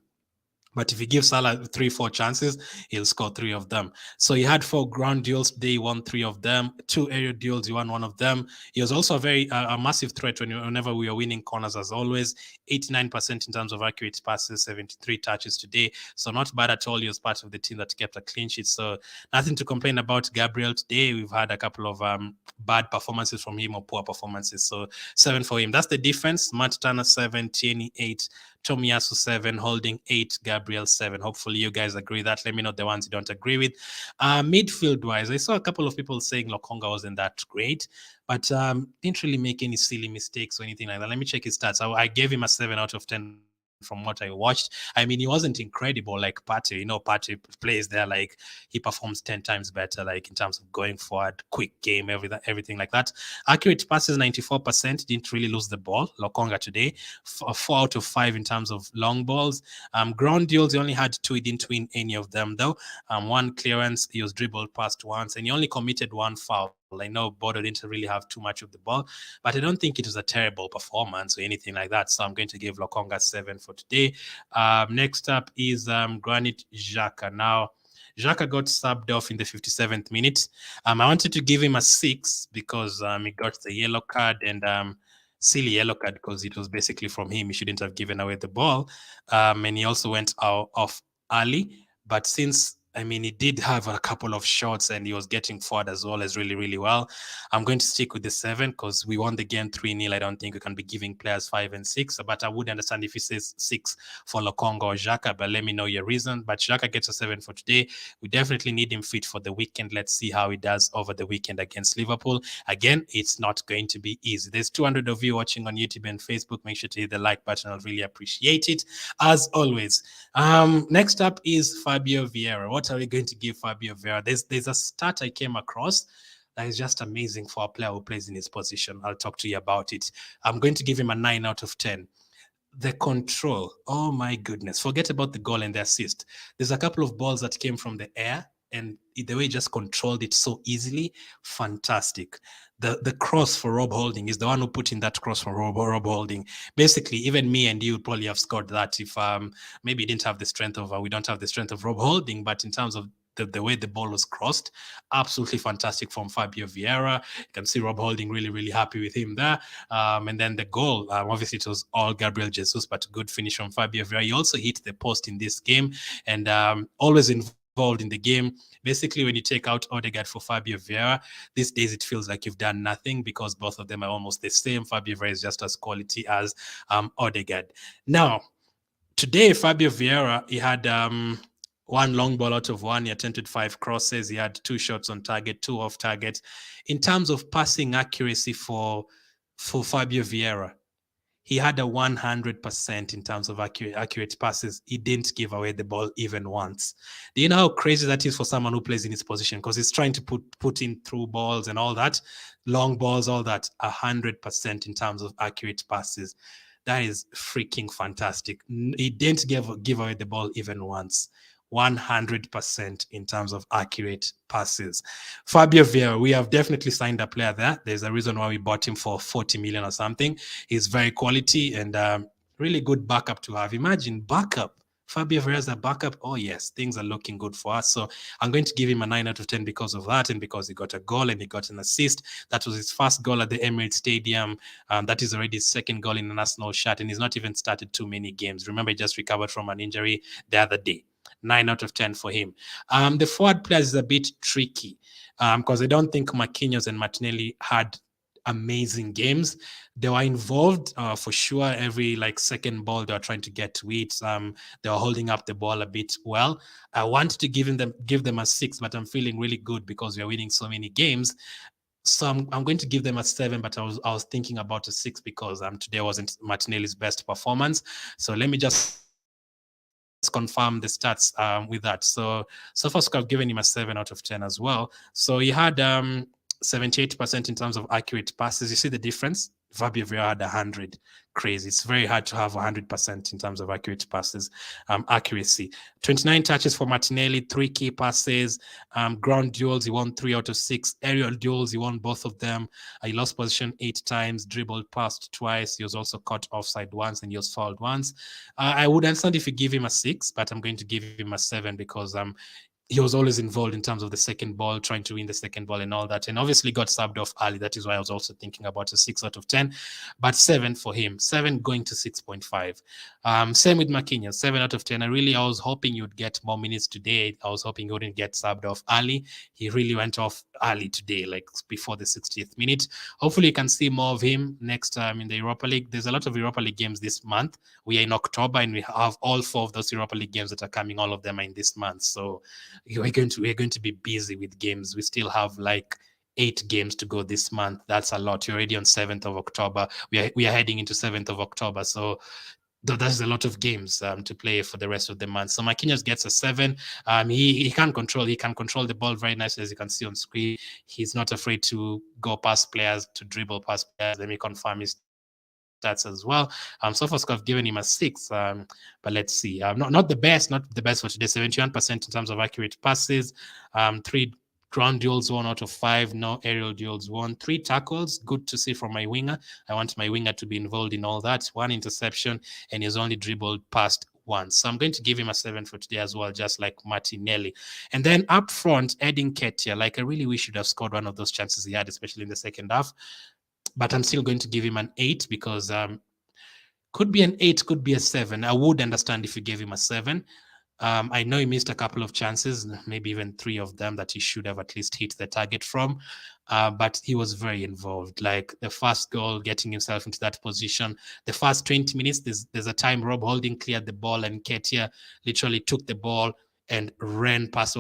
S1: but if you give Salah 3-4 chances, he'll score 3 of them. So he had 4 ground duels today. He won 3 of them. 2 aerial duels, he won 1 of them. He was also a massive threat whenever we were winning corners, as always. 89% in terms of accurate passes, 73 touches today. So not bad at all. He was part of the team that kept a clean sheet. So nothing to complain about Gabriel today. We've had a couple of bad performances from him or poor performances. So 7 for him. That's the difference. Matt Turner 7, Tierney 8, Tomiyasu 7, Holding 8, Gabriel 7. Hopefully you guys agree that. Let me know the ones you don't agree with. Midfield-wise, I saw a couple of people saying Lokonga wasn't that great, but didn't really make any silly mistakes or anything like that. Let me check his stats. I gave him a 7 out of 10 from what I watched. I mean, he wasn't incredible like Partey. Partey plays there, like he performs 10 times better, like in terms of going forward, quick game, everything like that. Accurate passes, 94%. Didn't really lose the ball. Lokonga today, 4 out of 5 in terms of long balls. Ground duels, he only had 2. He didn't win any of them though. 1 clearance, he was dribbled past once, and he only committed 1 foul. I know BODO didn't really have too much of the ball, but I don't think it was a terrible performance or anything like that. So I'm going to give Lokonga 7 for today. Next up is Granit Xhaka. Now, Xhaka got subbed off in the 57th minute. I wanted to give him a 6 because he got the yellow card, and silly yellow card because it was basically from him. He shouldn't have given away the ball. And he also went off early. But since he did have a couple of shots and he was getting forward as well as really, really well, I'm going to stick with the 7 because we won the game 3-0. I don't think we can be giving players 5 and 6, but I would understand if he says 6 for Lokonga or Xhaka, but let me know your reason. But Xhaka gets a 7 for today. We definitely need him fit for the weekend. Let's see how he does over the weekend against Liverpool. Again, it's not going to be easy. There's 200 of you watching on YouTube and Facebook. Make sure to hit the like button. I'll really appreciate it, as always. Next up is Fabio Vieira. What are we going to give Fabio Vieira? There's a stat I came across that is just amazing for a player who plays in his position. I'll talk to you about it. I'm going to give him a 9 out of 10. The control, oh my goodness. Forget about the goal and the assist. There's a couple of balls that came from the air and the way he just controlled it so easily, fantastic. The cross for Rob Holding is the one who put in that cross for Rob Holding. Basically, even me and you would probably have scored that if maybe didn't have the strength of we don't have the strength of Rob Holding, but in terms of the way the ball was crossed, absolutely fantastic from Fabio Vieira. You can see Rob Holding really, really happy with him there. And then the goal, obviously it was all Gabriel Jesus, but good finish from Fabio Vieira. He also hit the post in this game and always involved in the game. Basically, when you take out Odegaard for Fabio Vieira, these days it feels like you've done nothing because both of them are almost the same. Fabio Vieira is just as quality as Odegaard. Now, today, Fabio Vieira, he had one long ball out of one. He attempted 5 crosses. He had 2 shots on target, 2 off target. In terms of passing accuracy for Fabio Vieira, he had a 100% in terms of accurate passes. He didn't give away the ball even once. Do you know how crazy that is for someone who plays in his position? Because he's trying to put in through balls and all that, long balls, all that, 100% in terms of accurate passes. That is freaking fantastic. He didn't give away the ball even once. 100% in terms of accurate passes. Fabio Vieira, we have definitely signed a player there. There's a reason why we bought him for 40 million or something. He's very quality and really good backup to have. Imagine backup. Fabio Vieira as a backup. Oh, yes, things are looking good for us. So I'm going to give him a 9 out of 10 because of that and because he got a goal and he got an assist. That was his first goal at the Emirates Stadium. That is already his second goal in a national shirt and he's not even started too many games. Remember, he just recovered from an injury the other day. 9 out of 10 for him. The forward players is a bit tricky because I don't think Marquinhos and Martinelli had amazing games. They were involved for sure. Every second ball they were trying to get to it. They were holding up the ball a bit well. I wanted to give them a 6, but I'm feeling really good because we are winning so many games. So I'm going to give them a 7, but I was thinking about a 6 because today wasn't Martinelli's best performance. So let me just confirm the stats with that. So far, I've given him a 7 out of 10 as well. So he had 78% in terms of accurate passes. You see the difference? Fabio Vieira had 100. Crazy. It's very hard to have 100% in terms of accurate passes accuracy. 29 touches for Martinelli, 3 key passes. Ground duels, he won 3 out of 6. Aerial duels, he won both of them. He lost position 8 times, dribbled past twice. He was also caught offside once and he was fouled once. I would understand if you give him a 6, but I'm going to give him a 7 because he was always involved in terms of the second ball, trying to win the second ball and all that. And obviously got subbed off early. That is why I was also thinking about a 6 out of 10. But 7 for him. 7 going to 6.5. Same with Marquinhos. 7 out of 10. I was hoping you'd get more minutes today. I was hoping he wouldn't get subbed off early. He really went off early today, before the 60th minute. Hopefully you can see more of him next time in the Europa League. There's a lot of Europa League games this month. We are in October and we have all 4 of those Europa League games that are coming. All of them are in this month. So we're going to be busy with games. We still have 8 games to go this month. That's a lot. You're already on 7th of October. We are heading into 7th of October. So that's a lot of games to play for the rest of the month. So Marquinhos gets a 7. He can control the ball very nicely, as you can see on screen. He's not afraid to go past players, to dribble past players. Let me confirm his stats as well. So far, I've given him a 6. But let's see. Not the best for today. 71% in terms of accurate passes. 3 ground duels, 1 out of 5. No aerial duels, 1. 3 tackles. Good to see from my winger. I want my winger to be involved in all that. 1 interception, and he's only dribbled past once. So I'm going to give him a 7 for today as well, just like Martinelli. And then up front, Nketiah. I really wish he'd have scored one of those chances he had, especially in the second half. But I'm still going to give him an 8 because could be an 8, could be a 7. I would understand if you gave him a 7. I know he missed a couple of chances, maybe even 3 of them that he should have at least hit the target from. But he was very involved. The first goal, getting himself into that position. The first 20 minutes, there's a time Rob Holding cleared the ball and Nketiah literally took the ball and ran past,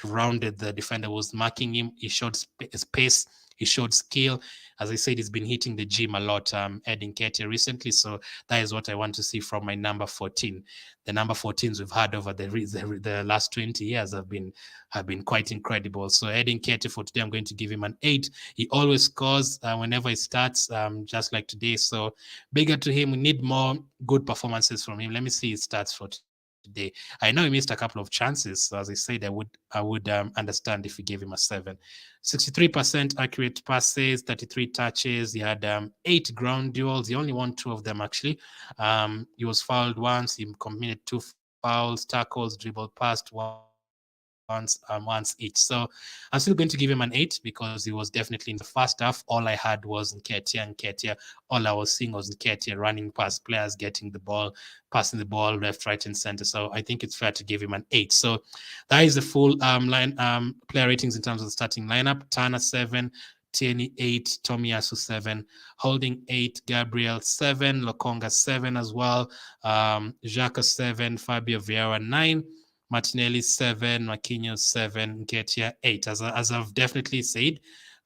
S1: rounded the defender who was marking him. He showed space. He showed skill. As I said, he's been hitting the gym a lot, Nketiah recently. So that is what I want to see from my number 14. The number 14s we've had over the last 20 years have been quite incredible. So Nketiah for today, I'm going to give him an 8. He always scores whenever he starts, just like today. So bigger to him. We need more good performances from him. Let me see his stats for today. today. I know he missed a couple of chances. So as I said, I would understand if we gave him a 7. 63% accurate passes, 33 touches. He had 8 ground duels. He only won 2 of them actually. He was fouled once. He committed 2 fouls, tackles, dribbled past once each. So I'm still going to give him an 8 because he was definitely in the first half. All I had was Nketiah. All I was seeing was Nketiah running past players, getting the ball, passing the ball left, right, and center. So I think it's fair to give him an 8. So that is the full player ratings in terms of the starting lineup. Tana 7, Tierney 8, Tomiyasu 7, Holding 8, Gabriel 7, Lokonga 7 as well, Xhaka 7, Fabio Vieira 9, Martinelli 7, Marquinhos 7, Nketiah 8. As I've definitely said,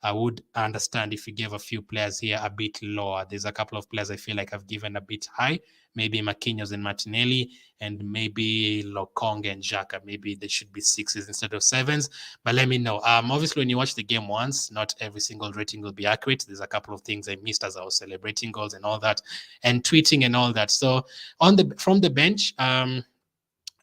S1: I would understand if you gave a few players here a bit lower. There's a couple of players I feel like I've given a bit high, maybe Marquinhos and Martinelli, and maybe Lokonga and Xhaka. Maybe they should be 6s instead of 7s. But let me know. Obviously, when you watch the game once, not every single rating will be accurate. There's a couple of things I missed as I was celebrating goals and all that, and tweeting and all that. So from the bench,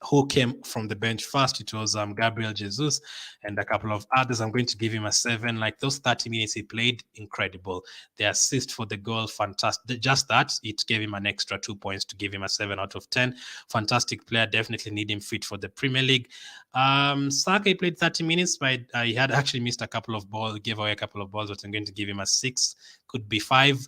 S1: who came from the bench first? It was Gabriel Jesus and a couple of others. I'm going to give him a 7. Like those 30 minutes he played, incredible. The assist for the goal, fantastic. Just that, it gave him an extra 2 points to give him a 7 out of 10. Fantastic player. Definitely need him fit for the Premier League. Saka, he played 30 minutes, but he had actually missed a couple of balls, gave away a couple of balls, but I'm going to give him a 6. Could be 5.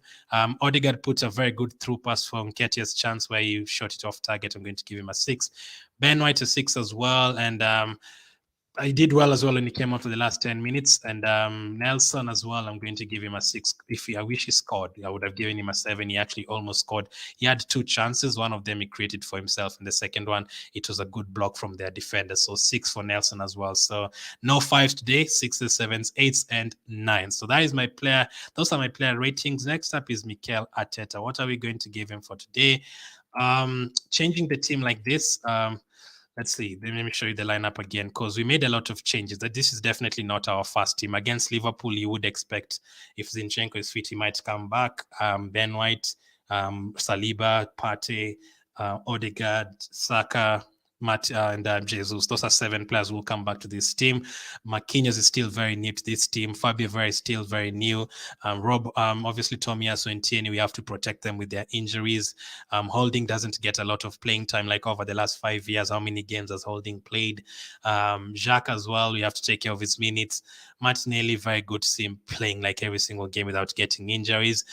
S1: Odegaard put a very good through pass for Nketiah's chance where he shot it off target. I'm going to give him a 6. Ben White a 6 as well, and I did well as well when he came out for the last 10 minutes. And Nelson as well, I'm going to give him a 6. I wish he scored, I would have given him a 7. He actually almost scored. He had 2 chances. One of them he created for himself, and the second one, it was a good block from their defender. So 6 for Nelson as well. So no 5s today, 6s, 7s, 8s, and 9s. So that is my player. Those are my player ratings. Next up is Mikel Arteta. What are we going to give him for today? Changing the team like this. Let's see. Let me show you the lineup again, because we made a lot of changes. That this is definitely not our first team. Against Liverpool, you would expect if Zinchenko is fit, he might come back. Ben White, Saliba, Partey, Odegaard, Saka, and Jesus. Those are 7 players who will come back to this team. Marquinhos is still very new to this team. Fabio Vieira is still very new. Obviously Tomiyasu and Tierney, we have to protect them with their injuries. Holding doesn't get a lot of playing time, like over the last 5 years. How many games has Holding played? Xhaka as well, we have to take care of his minutes. Martinelli, very good to see him playing like every single game without getting injuries.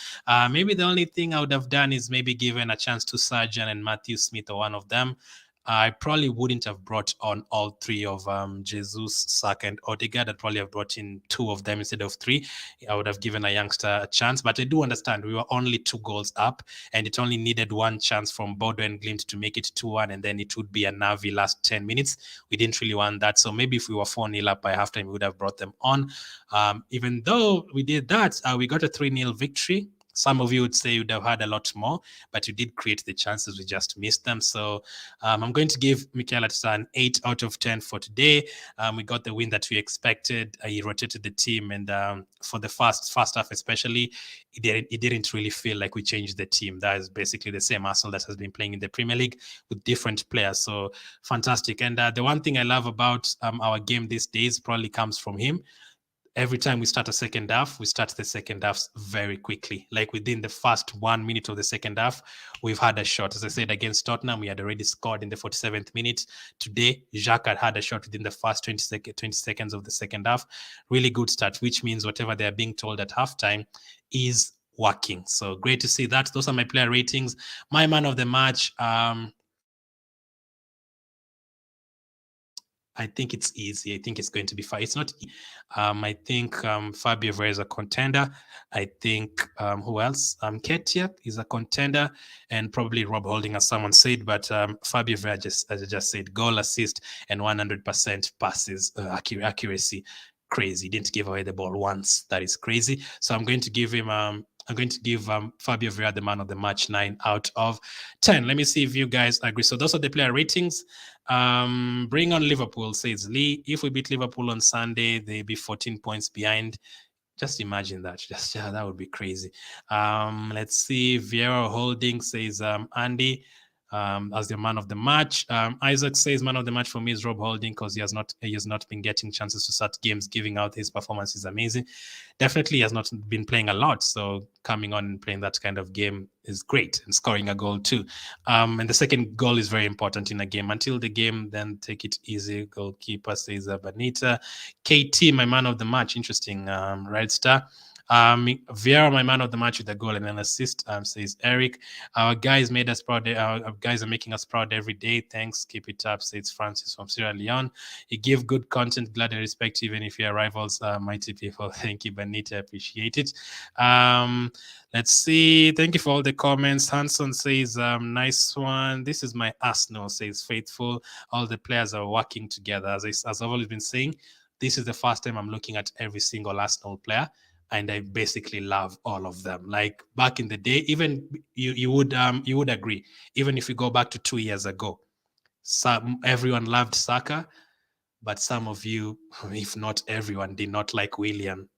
S1: Maybe the only thing I would have done is maybe given a chance to Sargent and Matthew Smith, or one of them. I probably wouldn't have brought on all 3 of Jesus, Saka, and Odegaard. I'd probably have brought in 2 of them instead of 3. I would have given a youngster a chance, but I do understand we were only 2 goals up, and it only needed 1 chance from BODO and GLIMT to make it 2-1, and then it would be a Navi last 10 minutes. We didn't really want that, so maybe if we were 4-0 up by halftime, we would have brought them on. Even though we did that, we got a 3-0 victory. Some of you would say you'd have had a lot more, but you did create the chances. We just missed them. So I'm going to give Mikel Arteta an 8 out of 10 for today. We got the win that we expected. He rotated the team, and for the first half especially, it didn't really feel like we changed the team. That is basically the same Arsenal that has been playing in the Premier League with different players. So fantastic. And the one thing I love about our game these days probably comes from him. Every time we start a second half, we start the second half very quickly. Like within the first 1 minute of the second half, we've had a shot. As I said, against Tottenham, we had already scored in the 47th minute. Today, Xhaka had a shot within the first 20 seconds of the second half. Really good start, which means whatever they're being told at halftime is working. So great to see that. Those are my player ratings. My man of the match, I think it's easy. I think it's going to be fine. It's not. I think Fabio Vieira is a contender. I think who else? Nketiah is a contender, and probably Rob Holding, as someone said. But Fabio Vieira, just as I just said, goal, assist, and 100% passes accuracy. Crazy. Didn't give away the ball once. That is crazy. So I'm going to give him. I'm going to give Fabio Vieira the man of the match, 9 out of 10. Let me see if you guys agree. So those are the player ratings. Bring on Liverpool, says Lee. If we beat Liverpool on Sunday, they'll be 14 points behind. Just imagine that. That would be crazy. Let's see. Vieira Holding, says Andy. as the man of the match. Isaac says man of the match for me is Rob Holding because he has not been getting chances to start games. Giving out his performance is amazing. Definitely has not been playing a lot, so coming on and playing that kind of game is great, and scoring a goal too. And the second goal is very important in a game. Until the game, then take it easy. Goalkeeper says Benita. KT, my man of the match. Interesting. Red Star. Vieira, my man of the match with a goal and an assist, says Eric. Our guys made us proud. Our guys are making us proud every day. Thanks. Keep it up, says Francis from Sierra Leone. You give good content, glad and respect, even if you're rivals, mighty people. Thank you, Benita. Appreciate it. Let's see. Thank you for all the comments. Hanson says, nice one. This is my Arsenal, says Faithful. All the players are working together. As I've always been saying, this is the first time I'm looking at every single Arsenal player, and I basically love all of them. Like back in the day, even you would agree, even if you go back to 2 years ago, everyone loved Saka, but some of you, if not everyone, did not like Willian.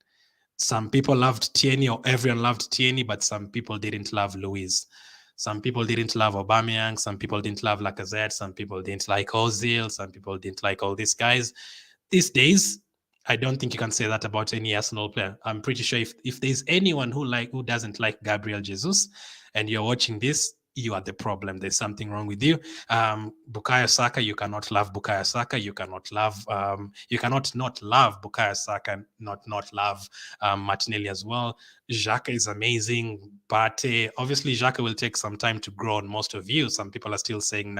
S1: Some people loved Tierney, or everyone loved Tierney, but some people didn't love Luiz. Some people didn't love Aubameyang. Some people didn't love Lacazette. Some people didn't like Ozil. Some people didn't like all these guys. These days, I don't think you can say that about any Arsenal player. I'm pretty sure if there's anyone who doesn't like Gabriel Jesus, and you're watching this, you are the problem. There's something wrong with you. Bukayo Saka, you cannot love Bukayo Saka. You cannot not love Bukayo Saka, not love Martinelli as well. Xhaka is amazing, but obviously Xhaka will take some time to grow on most of you. Some people are still saying,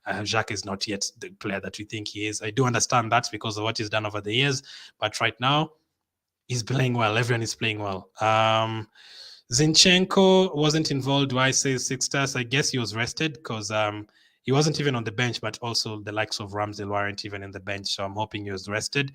S1: Xhaka is not yet the player that we think he is. I do understand that because of what he's done over the years, but right now, he's playing well. Everyone is playing well. Zinchenko wasn't involved. Why say 6 stars? I guess he was rested because he wasn't even on the bench, but also the likes of Ramsdale weren't even in the bench. So I'm hoping he was rested.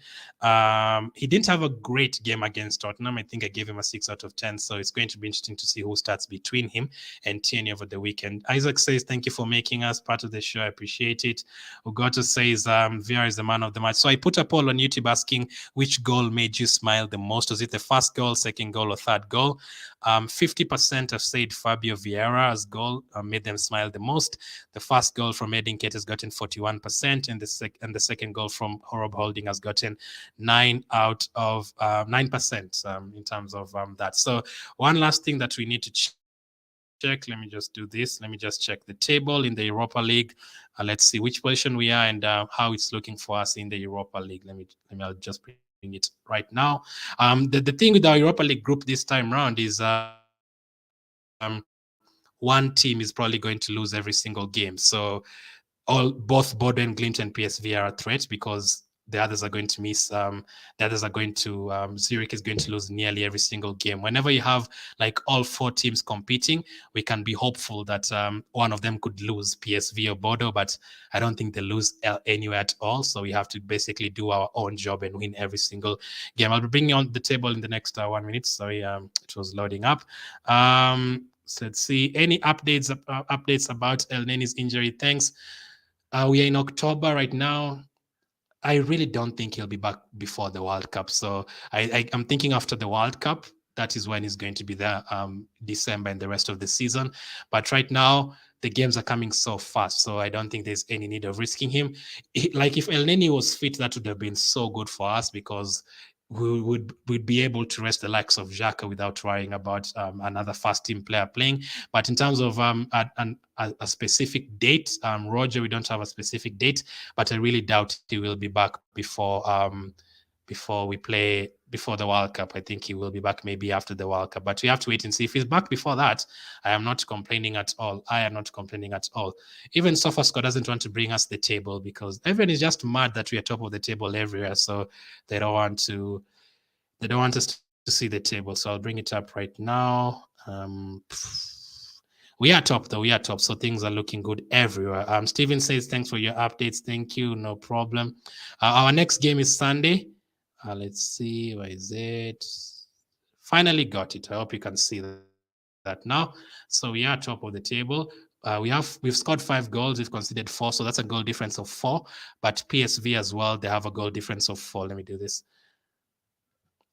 S1: He didn't have a great game against Tottenham. I think I gave him a 6 out of 10. So it's going to be interesting to see who starts between him and Tierney over the weekend. Isaac says, thank you for making us part of the show. I appreciate it. Ugoto says, Vieira is the man of the match. So I put a poll on YouTube asking which goal made you smile the most. Was it the first goal, second goal, or third goal? 50% have said Fabio Vieira's goal made them smile the most. The first goal from Nketiah has gotten 41%, and the second goal from Rob Holding has gotten 9% in terms of that. So one last thing that we need to check. Let me just do this. Let me just check the table in the Europa League. Let's see which position we are and how it's looking for us in the Europa League. I'll just bring it right now. The thing with our Europa League group this time around is one team is probably going to lose every single game. So both BODO and GLIMT and PSV are a threat because the others are going to miss. Zurich is going to lose nearly every single game. Whenever you have like all 4 teams competing, we can be hopeful that one of them could lose, PSV or BODO, but I don't think they lose anywhere at all. So we have to basically do our own job and win every single game. I'll be bringing on the table in the next 1 minute. Sorry, it was loading up. So let's see any updates about El Neni's injury. Thanks. We are in October right now. I really don't think he'll be back before the World Cup. So I'm thinking after the World Cup, that is when he's going to be there, December and the rest of the season. But right now, the games are coming so fast. So I don't think there's any need of risking him. Like if El Neni was fit, that would have been so good for us because we'd be able to rest the likes of Xhaka without worrying about another first team player playing. But in terms of a specific date, Roger, we don't have a specific date, but I really doubt he will be back before the World Cup. I think he will be back maybe after the World Cup, but we have to wait and see. If he's back before that, I am not complaining at all. Even SofaScore doesn't want to bring us the table because everyone is just mad that we are top of the table everywhere. So they don't want us to see the table. So I'll bring it up right now. We are top though. So things are looking good everywhere. Steven says, thanks for your updates. Thank you. No problem. Our next game is Sunday. Let's see, where is it? Finally got it. I hope you can see that now. So we are top of the table. We've scored 5 goals. We've conceded 4, so that's a goal difference of 4. But PSV as well, they have a goal difference of 4. Let me do this.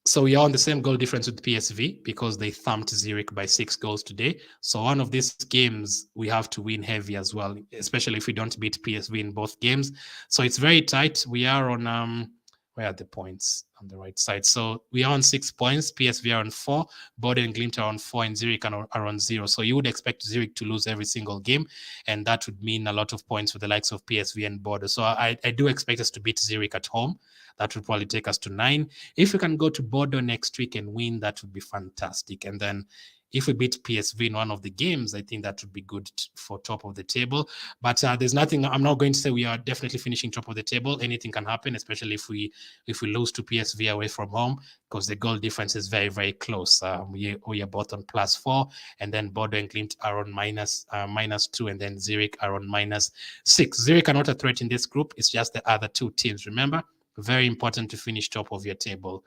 S1: So we are on the same goal difference with PSV because they thumped Zurich by 6 goals today. So one of these games we have to win heavy as well, especially if we don't beat PSV in both games. So it's very tight. We are on where are the points on the right side? So we are on 6 points. PSV are on 4. BODO and GLIMT are on 4, and Zurich are on 0. So you would expect Zurich to lose every single game, and that would mean a lot of points for the likes of PSV and BODO. So I do expect us to beat Zurich at home. That would probably take us to 9. If we can go to BODO next week and win, that would be fantastic. And then if we beat PSV in one of the games, I think that would be good for top of the table. But there's nothing. I'm not going to say we are definitely finishing top of the table. Anything can happen, especially if we lose to PSV away from home, because the goal difference is very, very close. We are both on +4, and then BODO and GLIMT are on -2, and then Zurich are on -6. Zurich are not a threat in this group. It's just the other two teams. Remember, very important to finish top of your table.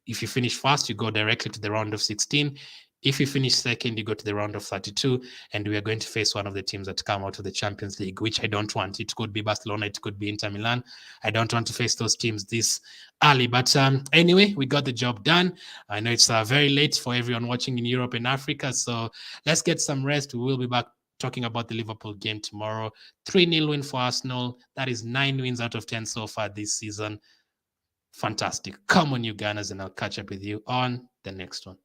S1: If you finish first, you go directly to the round of 16. If you finish second, you go to the round of 32, and we are going to face one of the teams that come out of the Champions League, which I don't want. It could be Barcelona, it could be Inter Milan. I don't want to face those teams this early. But anyway, we got the job done. I know it's very late for everyone watching in Europe and Africa, so let's get some rest. We will be back talking about the Liverpool game tomorrow. 3-0 win for Arsenal. That is 9 wins out of 10 so far this season. Fantastic. Come on, you Gunners, and I'll catch up with you on the next one.